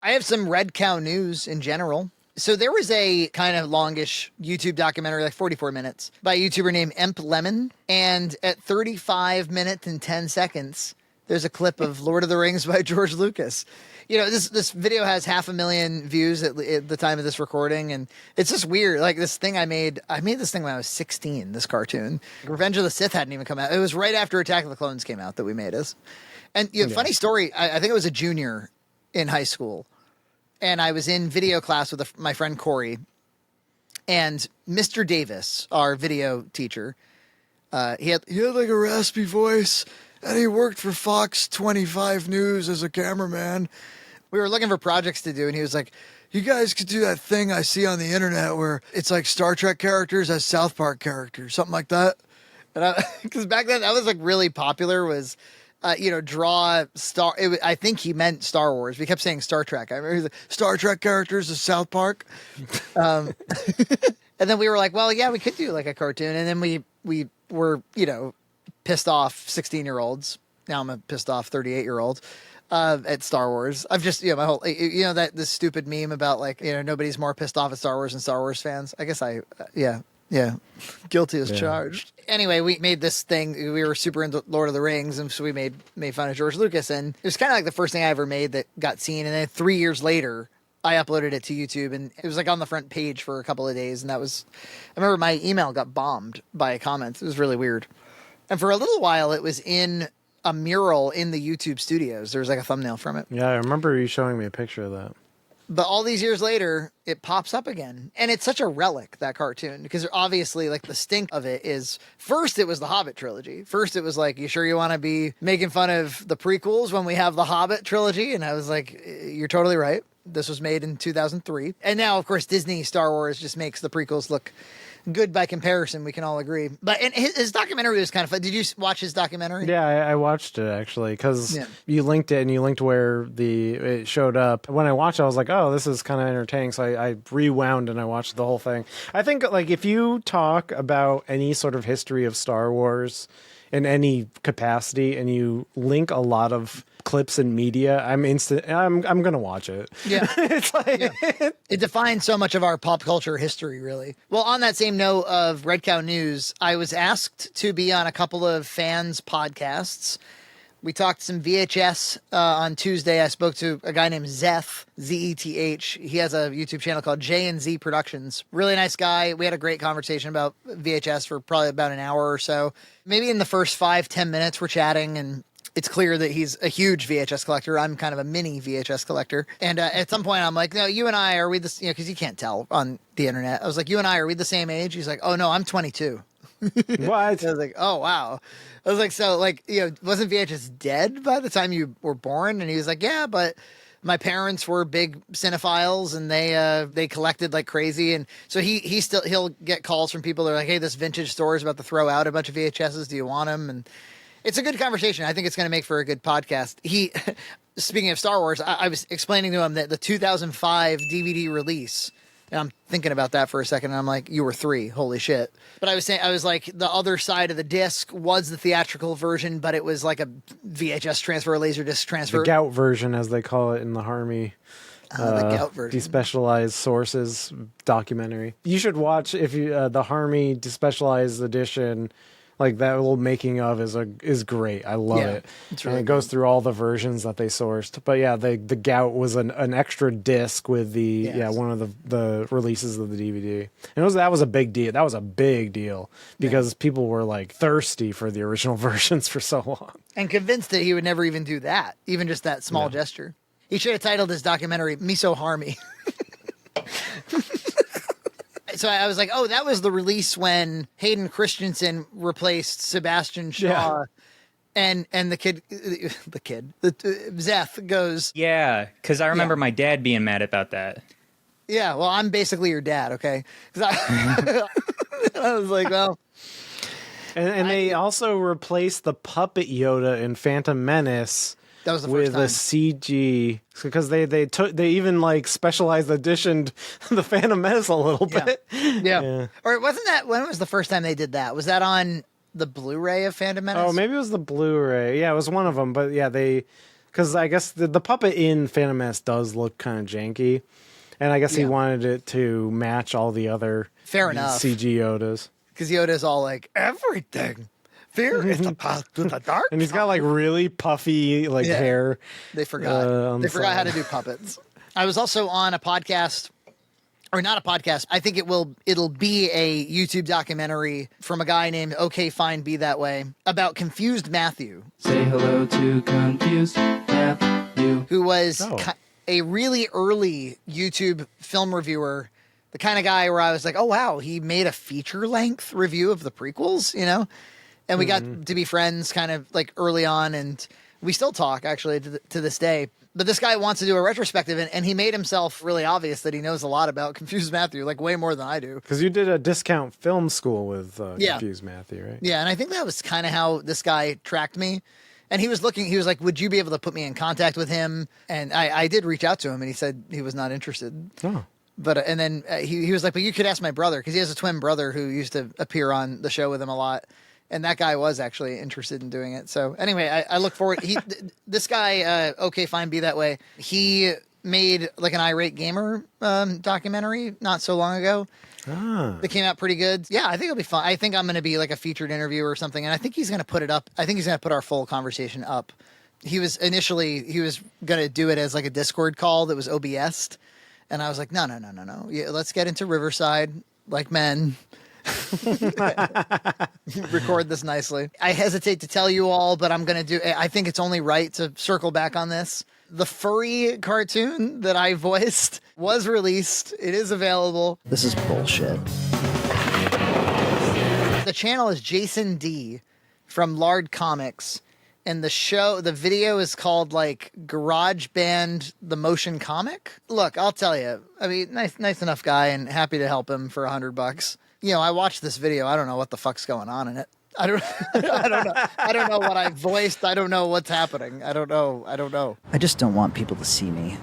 I have some Red Cow news in general. So there was a kind of longish YouTube documentary, like 44 minutes, by a YouTuber named Emp Lemon. And at 35 minutes and 10 seconds, there's a clip of Lord of the Rings by George Lucas. You know, this video has 500,000 views at the time of this recording, and it's just weird. Like this thing I made this thing when I was 16, this cartoon. Revenge of the Sith hadn't even come out. It was right after Attack of the Clones came out that we made this. And funny story, I think I was a junior in high school, and I was in video class with my friend Corey, and Mr. Davis, our video teacher, he had like a raspy voice, and he worked for Fox 25 News as a cameraman. We were looking for projects to do, and he was like, you guys could do that thing I see on the internet where it's like Star Trek characters as South Park characters, something like that. And because back then that was like really popular, was draw Star. I think he meant Star Wars. We kept saying Star Trek. I remember he was like, Star Trek characters as South Park. And then we were like, well, yeah, we could do like a cartoon. And then we were, pissed off 16-year-olds. Now I'm a pissed off 38-year-old. At Star Wars. I've just, my whole, this stupid meme about like, nobody's more pissed off at Star Wars than Star Wars fans. I guess yeah. Guilty as charged. Anyway, we made this thing. We were super into Lord of the Rings, and so we made fun of George Lucas. And it was kind of like the first thing I ever made that got seen. And then 3 years later, I uploaded it to YouTube, and it was like on the front page for a couple of days. And I remember my email got bombed by comments. It was really weird. And for a little while, it was in a mural in the YouTube studios. There was like a thumbnail from it. Yeah, I remember you showing me a picture of that. But all these years later, it pops up again. And it's such a relic, that cartoon, because obviously like the stink of it is, first it was the Hobbit trilogy. First it was like, you sure you want to be making fun of the prequels when we have the Hobbit trilogy? And I was like, you're totally right. This was made in 2003. And now, of course, Disney Star Wars just makes the prequels look good by comparison. We can all agree. But and his documentary was kind of fun. Did you watch his documentary? Yeah, I watched it actually because you linked it and you linked where it showed up. When I watched it, I was like, oh, this is kind of entertaining. So I rewound and I watched the whole thing. I think like if you talk about any sort of history of Star Wars in any capacity and you link a lot of clips and media, I'm gonna watch it. Yeah. It's like it defines so much of our pop culture history, really. Well, on that same note of Red Cow News, I was asked to be on a couple of fans podcasts. We talked some VHS on Tuesday. I spoke to a guy named Zeth, Z-E-T-H. He has a YouTube channel called J&Z Productions. Really nice guy. We had a great conversation about VHS for probably about an hour or so. Maybe in the first 5-10 minutes we're chatting, and it's clear that he's a huge VHS collector. I'm kind of a mini VHS collector. And at some point I'm like, no, you and I, are we this, because you can't tell on the internet. I was like, you and I, are we the same age? He's like, oh no, I'm 22. What? I was like, oh, wow. I was like, so like, wasn't VHS dead by the time you were born? And he was like, yeah, but my parents were big cinephiles and they collected like crazy. And so he'll get calls from people that are like, hey, this vintage store is about to throw out a bunch of VHSs. Do you want them? And it's a good conversation. I think it's going to make for a good podcast. Speaking of Star Wars, I was explaining to him that the 2005 DVD release, and I'm thinking about that for a second, and I'm like, you were 3, holy shit. But I was like, the other side of the disc was the theatrical version, but it was like a VHS transfer, a Laserdisc transfer. The gout version, as they call it in the Army. The gout version. Despecialized Sources documentary. You should watch the Army Despecialized edition. Like that little making of is great. I love it. It's really and it goes through all the versions that they sourced. But yeah, the gout was an extra disc with one of the releases of the DVD. And that was a big deal. That was a big deal because people were like thirsty for the original versions for so long. And convinced that he would never even do that, even just that small gesture. He should have titled his documentary Miso Harmy. So I was like, oh, that was the release when Hayden Christensen replaced Sebastian Shaw. Yeah. And Zeth goes. Yeah, because I remember my dad being mad about that. Yeah, well, I'm basically your dad, okay? I was like, well. And they also replaced the puppet Yoda in Phantom Menace. That was the first time. With a CG, because they even like specialized editioned the Phantom Menace a little bit. Yeah. Or wasn't that, when was the first time they did that? Was that on the Blu-ray of Phantom Menace? Oh, maybe it was the Blu-ray. Yeah, it was one of them. But yeah, they because I guess the puppet in Phantom Menace does look kind of janky, and I guess he wanted it to match all the other CG Yodas. Because Yoda's all like, everything. Fear is the path to the dark. And he's got like really puffy hair. They forgot. They forgot how to do puppets. I was also on a podcast, or not a podcast. I think it'll be a YouTube documentary from a guy named OK Fine Be That Way about Confused Matthew. Say hello to Confused Matthew. Who was a really early YouTube film reviewer. The kind of guy where I was like, oh, wow, he made a feature-length review of the prequels, you know? And we got to be friends kind of like early on, and we still talk, actually, to this day. But this guy wants to do a retrospective, and he made himself really obvious that he knows a lot about Confused Matthew, like way more than I do. Because you did a discount film school with Confused Matthew, right? Yeah, and I think that was kind of how this guy tracked me. And he was like, would you be able to put me in contact with him? And I did reach out to him, and he said he was not interested. Oh. But and then he was like, but you could ask my brother, because he has a twin brother who used to appear on the show with him a lot. And that guy was actually interested in doing it. So anyway, I look forward. This guy, OK Fine Be That Way, he made like an irate gamer documentary not so long ago. That came out pretty good. Yeah, I think it'll be fun. I think I'm going to be like a featured interview or something. And I think he's going to put it up. I think he's going to put our full conversation up. He was going to do it as like a Discord call that was OBS'd. And I was like, no. Yeah, let's get into Riverside like men. Record this nicely. I hesitate to tell you all, but I think it's only right to circle back on this. The furry cartoon that I voiced was released. It is available. This is bullshit. The channel is Jason D from Lard Comics, and the video is called like Garage Band the Motion Comic. Look, I'll tell you. I mean, nice enough guy, and happy to help him for $100. You know, I watched this video. I don't know what the fuck's going on in it. I don't know. I don't know what I voiced. I don't know what's happening. I don't know. I just don't want people to see me.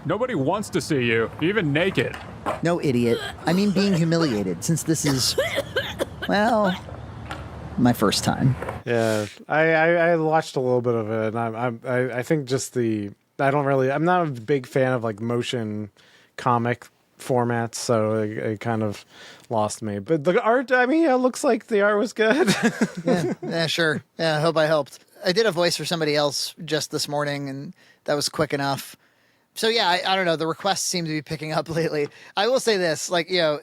Nobody wants to see you, even naked. No, idiot. I mean being humiliated, since this is, well, my first time. Yeah, I watched a little bit of it, and I think just I'm not a big fan of like motion comic formats, so it kind of lost me. But the art, I mean, it looks like the art was good. yeah, sure. Yeah, I hope I helped. I did a voice for somebody else just this morning, and that was quick enough. So yeah, I don't know. The requests seem to be picking up lately. I will say this, like, you know,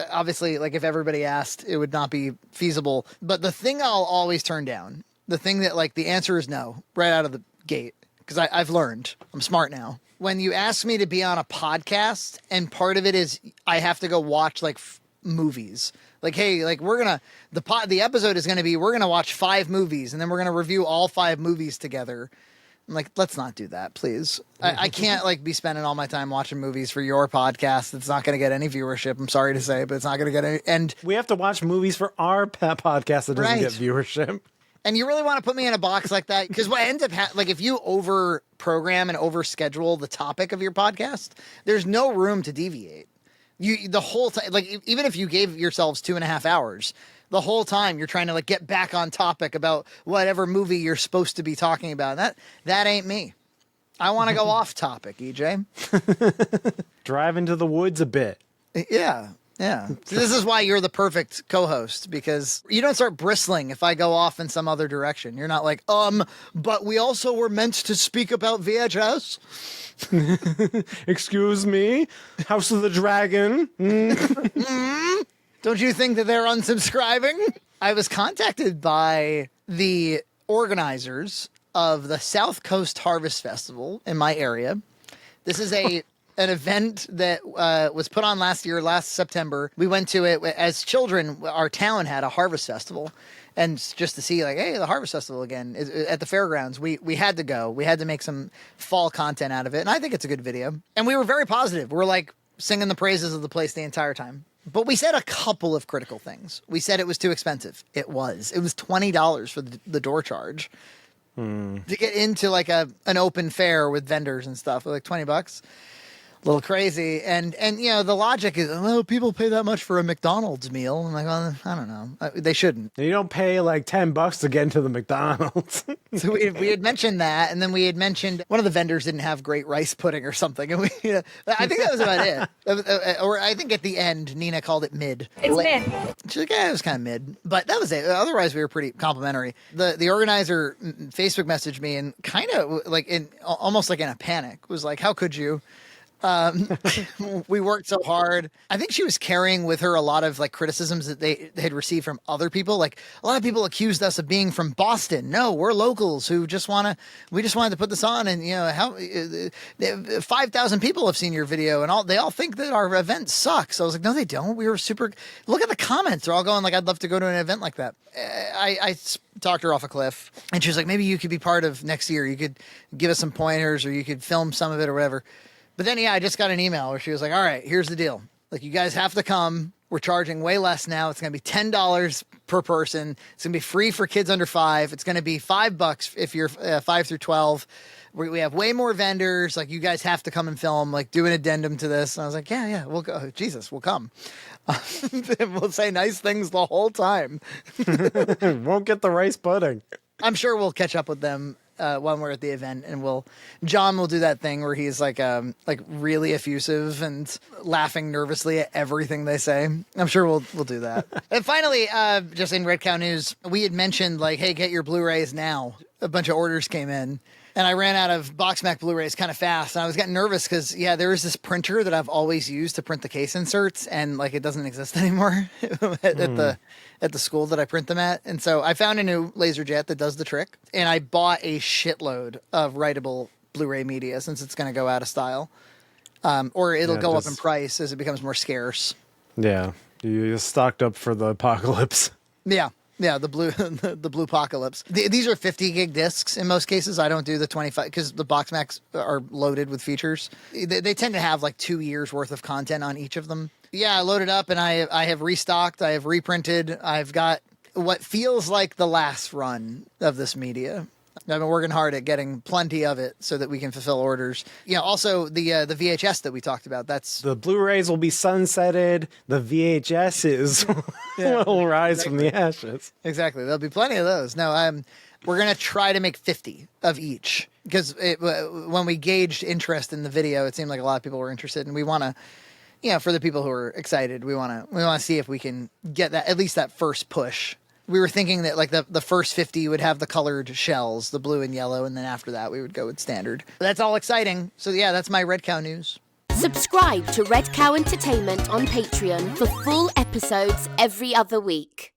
obviously, like if everybody asked, it would not be feasible. But the thing I'll always turn down, the thing that like the answer is no, right out of the gate, because I've learned, I'm smart now. When you ask me to be on a podcast, and part of it is I have to go watch like movies. Like, hey, like the episode is going to be, we're going to watch 5 movies, and then we're going to review all 5 movies together. I'm like, let's not do that, please. I can't like be spending all my time watching movies for your podcast. It's not going to get any viewership. I'm sorry to say, but it's not going to get any. And we have to watch movies for our podcast that doesn't get viewership. And you really want to put me in a box like that? Because what ends up like if you over program and over schedule the topic of your podcast, there's no room to deviate. The whole time, like even if you gave yourselves 2.5 hours, the whole time you're trying to like get back on topic about whatever movie you're supposed to be talking about. That ain't me. I want to go off topic, EJ. Drive into the woods a bit. Yeah. Yeah. This is why you're the perfect co-host, because you don't start bristling if I go off in some other direction. You're not like, but we also were meant to speak about VHS. Excuse me? House of the Dragon? Don't you think that they're unsubscribing? I was contacted by the organizers of the South Coast Harvest Festival in my area. This is an event that was put on last September. We went to it as children. Our town had a harvest festival, and just to see like, hey, the harvest festival again at the fairgrounds. We had to go. We had to make some fall content out of it, and I think it's a good video. And we were very positive. We're like singing the praises of the place the entire time. But we said a couple of critical things. We said it was too expensive. It was. It was $20 for the door charge to get into like an open fair with vendors and stuff. Like $20. little crazy. And the logic is, well, people pay that much for a McDonald's meal. I'm like, well, I don't know. They shouldn't. You don't pay like $10 to get into the McDonald's. So we had mentioned that, and then we had mentioned one of the vendors didn't have great rice pudding or something. And I think that was about it. Or I think at the end, Nina called it mid. It's mid. She's like, yeah, it was kind of mid. But that was it. Otherwise, we were pretty complimentary. The organizer Facebook messaged me and kind of like almost like in a panic, was like, how could you? We worked so hard. I think she was carrying with her a lot of like criticisms that they had received from other people. Like a lot of people accused us of being from Boston. No, we're locals who we just wanted to put this on. And how 5,000 people have seen your video and they all think that our event sucks. So I was like, no, they don't. We were super, look at the comments. They're all going like, I'd love to go to an event like that. I talked her off a cliff and she was like, maybe you could be part of next year. You could give us some pointers or you could film some of it or whatever. But then, I just got an email where she was like, all right, here's the deal. Like, you guys have to come. We're charging way less now. It's going to be $10 per person. It's going to be free for kids under 5. It's going to be $5 if you're 5 through 12. We have way more vendors. Like, you guys have to come and film, like, do an addendum to this. And I was like, yeah, we'll go. Jesus, we'll come. We'll say nice things the whole time. Won't get the rice pudding. I'm sure we'll catch up with them when we're at the event, and John will do that thing where he's like really effusive and laughing nervously at everything they say. I'm sure we'll do that. And finally, just in Red Cow news, we had mentioned like, hey, get your Blu-rays now. A bunch of orders came in. And I ran out of BoxMac Blu-rays kind of fast. And I was getting nervous because, there is this printer that I've always used to print the case inserts. And, like, it doesn't exist anymore at the school that I print them at. And so I found a new LaserJet that does the trick. And I bought a shitload of writable Blu-ray media since it's going to go out of style. Or it'll go up in price as it becomes more scarce. Yeah. You stocked up for the apocalypse. Yeah, the blue apocalypse. These are 50 gig discs in most cases. I don't do the 25 because the BoxMacs are loaded with features. They tend to have like 2 years worth of content on each of them. Yeah, I loaded up and I have restocked. I have reprinted. I've got what feels like the last run of this media. I've been working hard at getting plenty of it so that we can fulfill orders. Also the VHS that we talked about. That's the Blu-rays will be sunsetted. The VHSs will rise from the ashes. Exactly. There'll be plenty of those. No, we're gonna try to make 50 of each because when we gauged interest in the video, it seemed like a lot of people were interested, and we want to, for the people who are excited, we want to see if we can get that at least that first push. We were thinking that like the first 50 would have the colored shells, the blue and yellow, and then after that we would go with standard. But that's all exciting. So yeah, that's my Red Cow news. Subscribe to Red Cow Entertainment on Patreon for full episodes every other week.